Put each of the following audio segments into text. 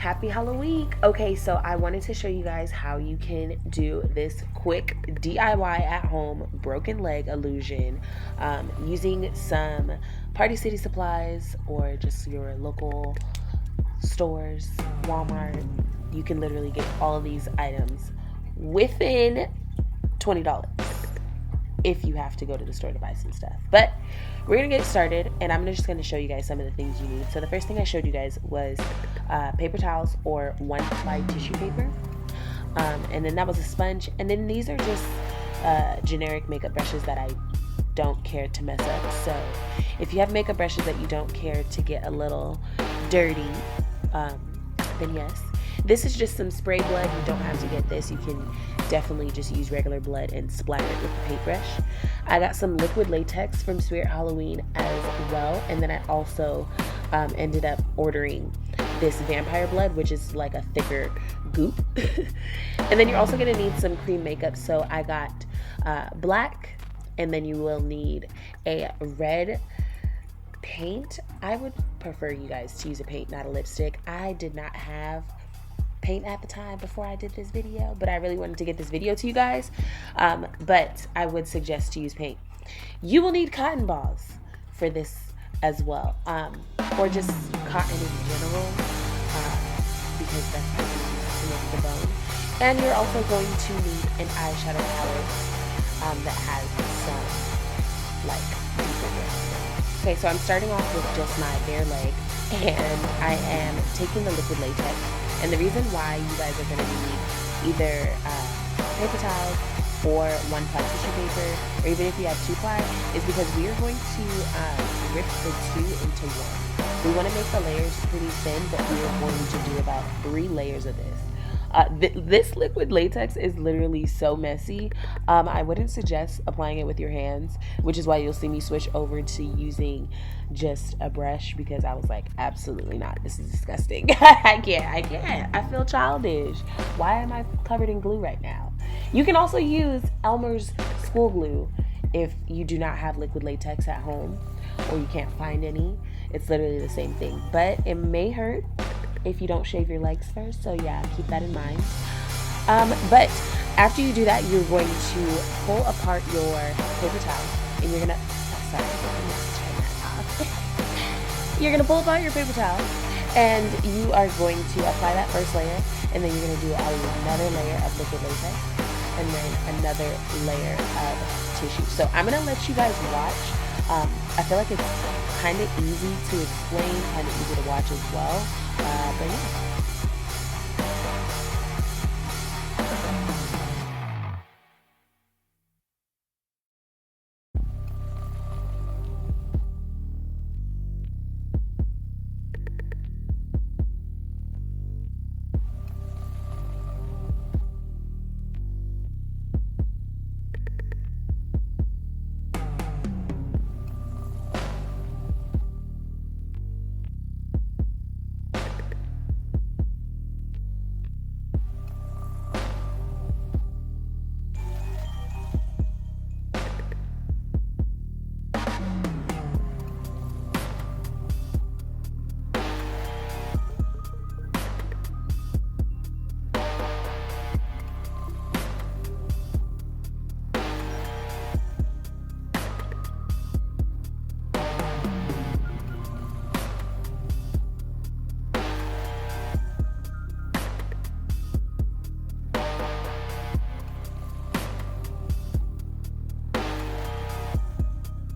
Happy Halloweek. Okay, so I wanted to show you guys how you can do this quick DIY at home broken leg illusion using some Party City supplies or just your local stores, Walmart. You can literally get all of these items within $20 if you have to go to the store to buy some stuff. But we're gonna get started, and I'm just gonna show you guys some of the things you need. So the first thing I showed you guys was paper towels or one-ply tissue paper, and then that was a sponge, and then these are just generic makeup brushes that I don't care to mess up. So if you have makeup brushes that you don't care to get a little dirty, then yes. This is just some spray blood. You don't have to get this. You can definitely just use regular blood and splatter it with the paintbrush. I got some liquid latex from Spirit Halloween as well, and then I also ended up ordering this vampire blood, which is like a thicker goop. And then you're also gonna need some cream makeup. So I got black, and then you will need a red paint. I would prefer you guys to use a paint, not a lipstick. I did not have paint at the time before I did this video, but I really wanted to get this video to you guys, but I would suggest to use paint. You will need cotton balls for this as well, or just cotton in general, because that's what you use to make the bone. And you're also going to need an eyeshadow palette that has some like deeper brown. Okay, so I'm starting off with just my bare leg, and I am taking the liquid latex. And the reason why you guys are going to need either paper towels or one-ply tissue paper, or even if you have two-ply, is because we are going to rip the two into one. We want to make the layers pretty thin, but we are going to do about 3 layers of this. This liquid latex is literally so messy. I wouldn't suggest applying it with your hands, which is why you'll see me switch over to using just a brush, because I was like, absolutely not. This is disgusting. I can't. I feel childish. Why am I covered in glue right now? You can also use Elmer's school glue if you do not have liquid latex at home or you can't find any. It's literally the same thing, but it may hurt if you don't shave your legs first, so yeah, keep that in mind. But after you do that, you're going to pull apart your paper towel, and you're gonna you're gonna pull apart your paper towel, and you are going to apply that first layer, and then you're gonna do another layer of liquid latex, and then another layer of tissue. So I'm gonna let you guys watch. I feel like it's kind of easy to explain, kind of easy to watch as well. But yeah.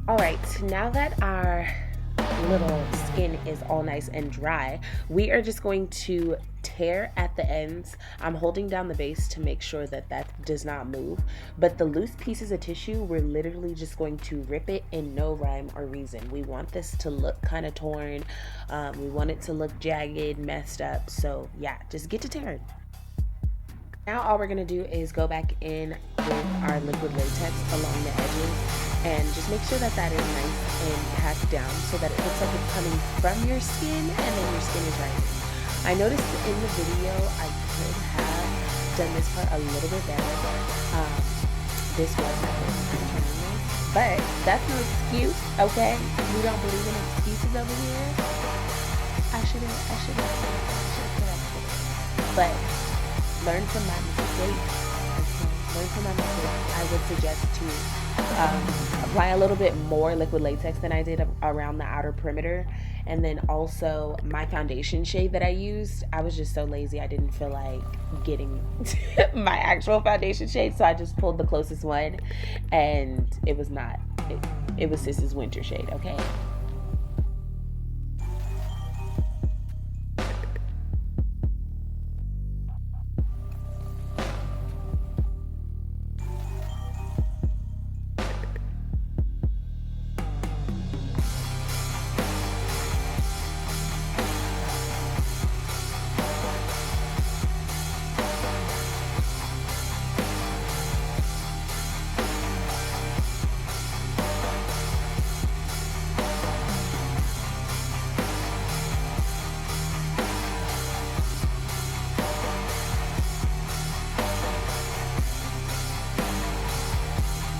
Alright, now that our little skin is all nice and dry, we are just going to tear at the ends. I'm holding down the base to make sure that that does not move, but the loose pieces of tissue, we're literally just going to rip it in no rhyme or reason. We want this to look kind of torn. We want it to look jagged, messed up. So yeah, just get to tearing. Now all we're gonna do is go back in with our liquid latex along the edges and just make sure that that is nice and packed down so that it looks like it's coming from your skin and then your skin is rising. I noticed in the video I could have done this part a little bit better. This was my first time trying this, but that's no excuse, okay? We don't believe in excuses over here. I should have corrected But learn from my mistakes. Learn from my mistakes. I would suggest to apply a little bit more liquid latex than I did around the outer perimeter. And then also my foundation shade that I used, I was just so lazy. I didn't feel like getting my actual foundation shade. So I just pulled the closest one, and it was not, it was Sis's winter shade, okay?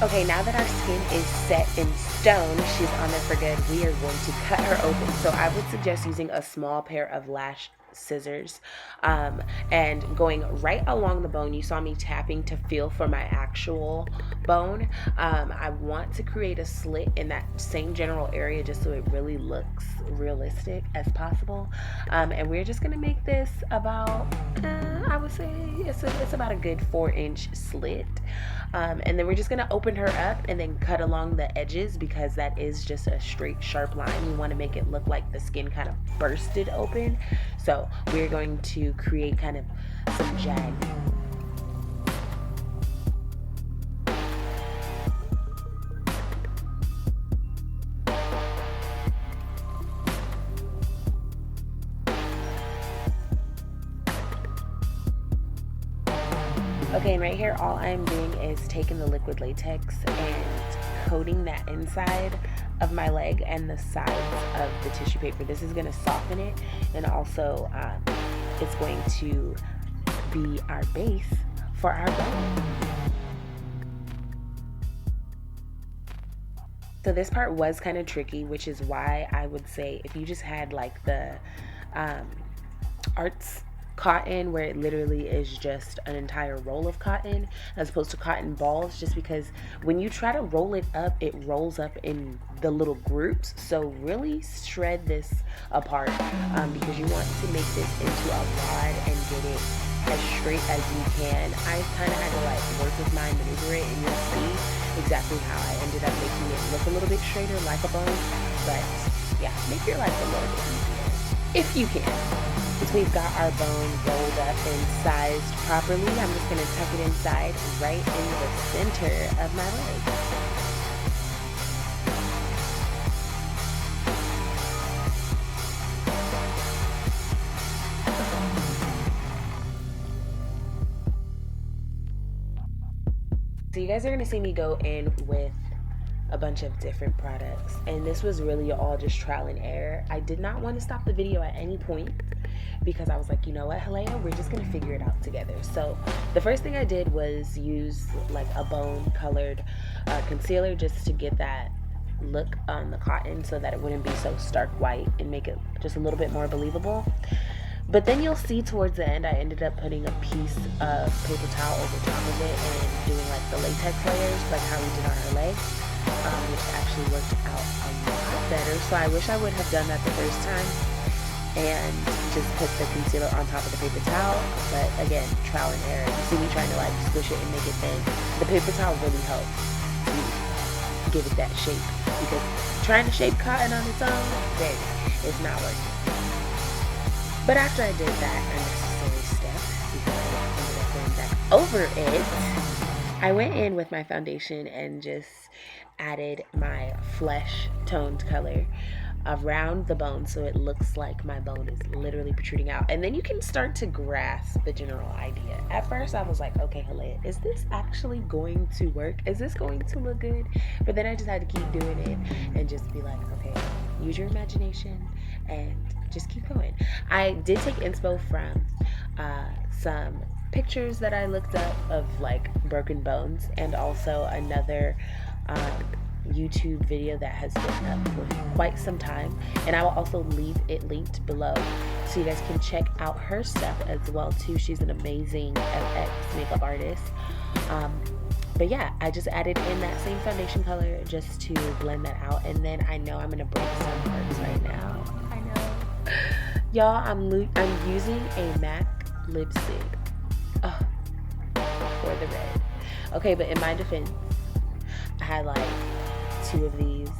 Okay, now that our skin is set in stone, she's on there for good, we are going to cut her open. So I would suggest using a small pair of lash scissors and going right along the bone. You saw me tapping to feel for my actual bone. I want to create a slit in that same general area just so it really looks realistic as possible. And we're just gonna make this about, I would say it's about a good 4-inch slit. And then we're just gonna open her up and then cut along the edges, because that is just a straight sharp line. You want to make it look like the skin kind of bursted open. So we're going to create kind of some jag. Okay, and right here, all I'm doing is taking the liquid latex and coating that inside of my leg and the sides of the tissue paper. This is going to soften it, and also it's going to be our base for our bone. So this part was kind of tricky, which is why I would say if you just had like the arts cotton, where it literally is just an entire roll of cotton as opposed to cotton balls, just because when you try to roll it up, it rolls up in the little groups. So really shred this apart, because you want to make this into a rod and get it as straight as you can. I kind of had to like work with mine, maneuver it, and you'll see exactly how I ended up making it look a little bit straighter like a bone. But yeah, make your life a little bit easier if you can. Since we've got our bone rolled up and sized properly, I'm just going to tuck it inside right in the center of my leg. So you guys are going to see me go in with a bunch of different products, and this was really all just trial and error. I did not want to stop the video at any point, because I was like, you know what, Hallayah, we're just gonna figure it out together. So the first thing I did was use like a bone colored concealer, just to get that look on the cotton so that it wouldn't be so stark white and make it just a little bit more believable. But then you'll see towards the end, I ended up putting a piece of paper towel over top of it and doing like the latex layers, like how we did on our leg, which actually worked out a lot better. So I wish I would have done that the first time and just put the concealer on top of the paper towel. But again, trial and error. You see me trying to like squish it and make it thin. The paper towel really helps to give it that shape, because trying to shape cotton on its own, baby, it's not working. But after I did that unnecessary step, because I ended up going back over it, I went in with my foundation and just added my flesh toned color around the bone, so it looks like my bone is literally protruding out. And then you can start to grasp the general idea. At first I was like, okay, Hallayah, is this actually going to work? Is this going to look good? But then I just had to keep doing it and just be like, okay, use your imagination and just keep going. I did take inspo from some pictures that I looked up of like broken bones, and also another YouTube video that has been up for quite some time, and I will also leave it linked below so you guys can check out her stuff as well too. She's an amazing FX makeup artist. But yeah, I just added in that same foundation color just to blend that out, and then I know I'm gonna break some parts right now. I know, y'all. I'm using a MAC lipstick for the red. Okay, but in my defense, I had like 2 of these,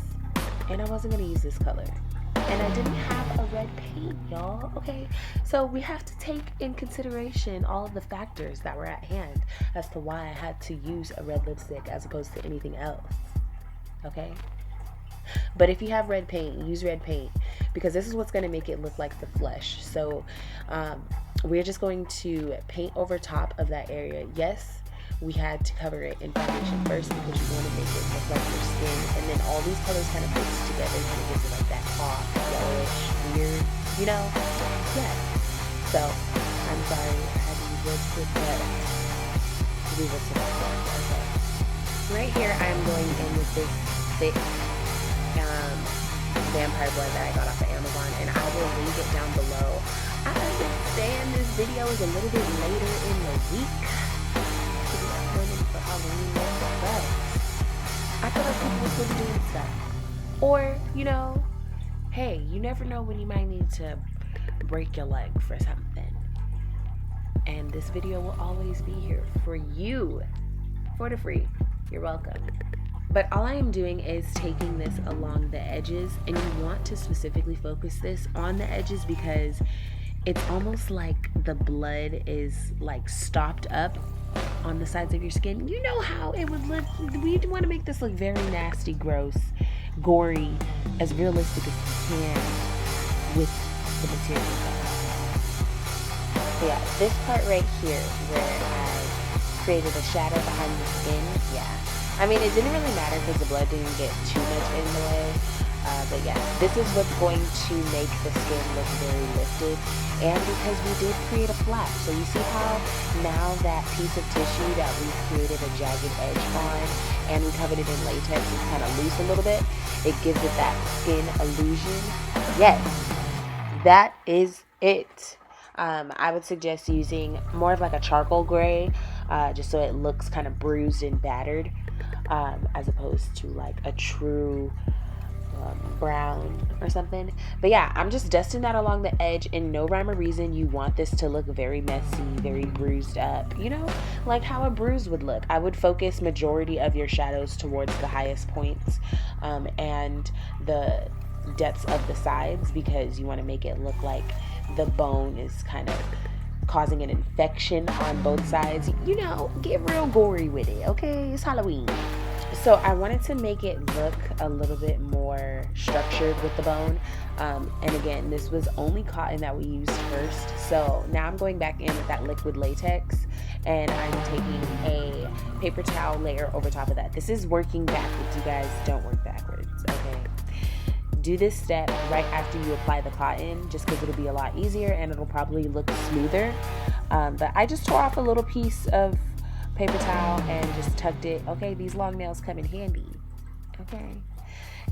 and I wasn't gonna use this color, and I didn't have a red paint, y'all. Okay, so we have to take in consideration all of the factors that were at hand as to why I had to use a red lipstick as opposed to anything else. Okay, but if you have red paint, use red paint, because this is what's going to make it look like the flesh. So we're just going to paint over top of that area. Yes, we had to cover it in foundation first because you want to make it look like your skin, and then all these colors kind of mix together, kind of gives it like that off, yellowish, weird, you know? Yeah. So I'm sorry I had to use lipstick, but we will see. Okay. Right here, I'm going in with this thick vampire blood that I got off of Amazon, and I will link it down below. I understand this video is a little bit later in the week to be uploading for Halloween, but I feel like people will still be doing stuff. Or, you know, hey, you never know when you might need to break your leg for something. And this video will always be here for you for the free. You're welcome. But all I am doing is taking this along the edges, and you want to specifically focus this on the edges because it's almost like the blood is like stopped up on the sides of your skin. You know how it would look. We want to make this look very nasty, gross, gory, as realistic as we can with the material. So yeah, this part right here where I created a shadow behind the skin, yeah. I mean, it didn't really matter because the blood didn't get too much in the way. But yeah, this is what's going to make the skin look very lifted. And because we did create a flap. So you see how now that piece of tissue that we created a jagged edge on and we covered it in latex is kind of loose a little bit. It gives it that skin illusion. Yes, that is it. I would suggest using more of like a charcoal gray, just so it looks kind of bruised and battered, as opposed to like a true brown or something. But yeah, I'm just dusting that along the edge, and no rhyme or reason you want this to look very messy, very bruised up, you know, like how a bruise would look. I would focus majority of your shadows towards the highest points and the depths of the sides, because you want to make it look like the bone is kind of causing an infection on both sides. You know, get real gory with it, okay? It's Halloween. So I wanted to make it look a little bit more structured with the bone. And again, this was only cotton that we used first. So now I'm going back in with that liquid latex, and I'm taking a paper towel layer over top of that. This is working backwards, you guys. Don't work backwards, okay? Do this step right after you apply the cotton, just because it'll be a lot easier and it'll probably look smoother. But I just tore off a little piece of paper towel and just tucked it. Okay, these long nails come in handy. Okay,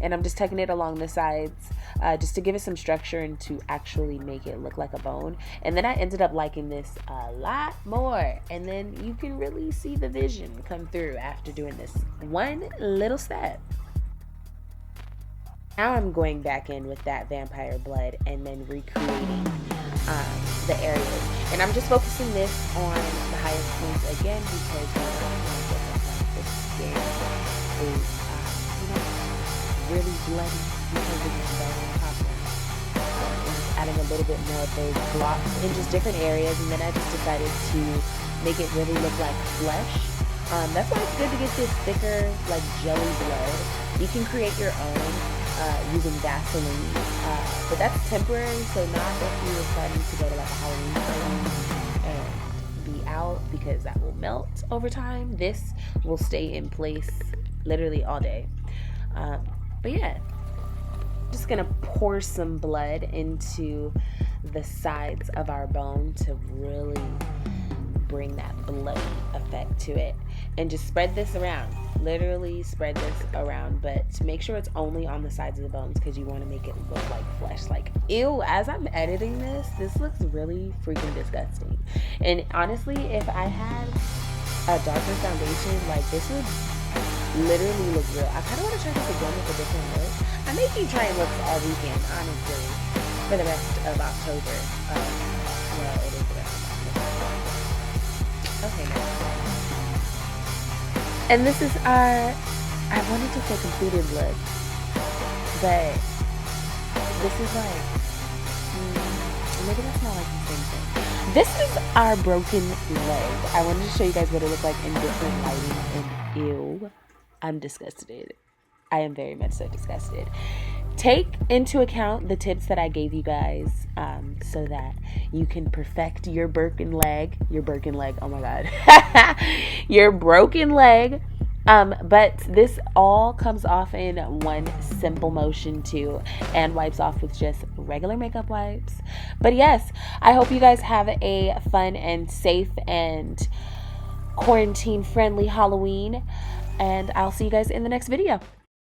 and I'm just tucking it along the sides, just to give it some structure and to actually make it look like a bone. And then I ended up liking this a lot more, and then you can really see the vision come through after doing this one little step. Now I'm going back in with that vampire blood and then recreating the areas. And I'm just focusing this on the highest points again, because we want to get the skin is really bloody because of the bone problem. And just adding a little bit more of those blocks in just different areas. And then I just decided to make it really look like flesh. That's why it's good to get this thicker, like jelly blood. You can create your own using Vaseline, but that's temporary, so not if you were planning to go to like a Halloween party and be out, because that will melt over time. This will stay in place literally all day. But yeah, just gonna pour some blood into the sides of our bone to really bring that bloody effect to it, and just spread this around. literally spread this around, but make sure it's only on the sides of the bones because you want to make it look like flesh. Like, ew, as I'm editing this looks really freaking disgusting. And honestly, if I had a darker foundation, like, this would literally look real. I kind of want to try this again with a different look. I may keep trying looks all weekend, honestly, for the rest of October. Well, it is the rest of October. Okay, now. And this is our, I wanted to say completed look, but this is like, maybe that's not like the same thing. This is our broken leg. I wanted to show you guys what it looked like in different lighting, and ew, I'm disgusted. I am very much so disgusted. Take into account the tips that I gave you guys so that you can perfect your broken leg, oh my God, your broken leg. But this all comes off in one simple motion too, and wipes off with just regular makeup wipes. But yes, I hope you guys have a fun and safe and quarantine friendly Halloween, and I'll see you guys in the next video.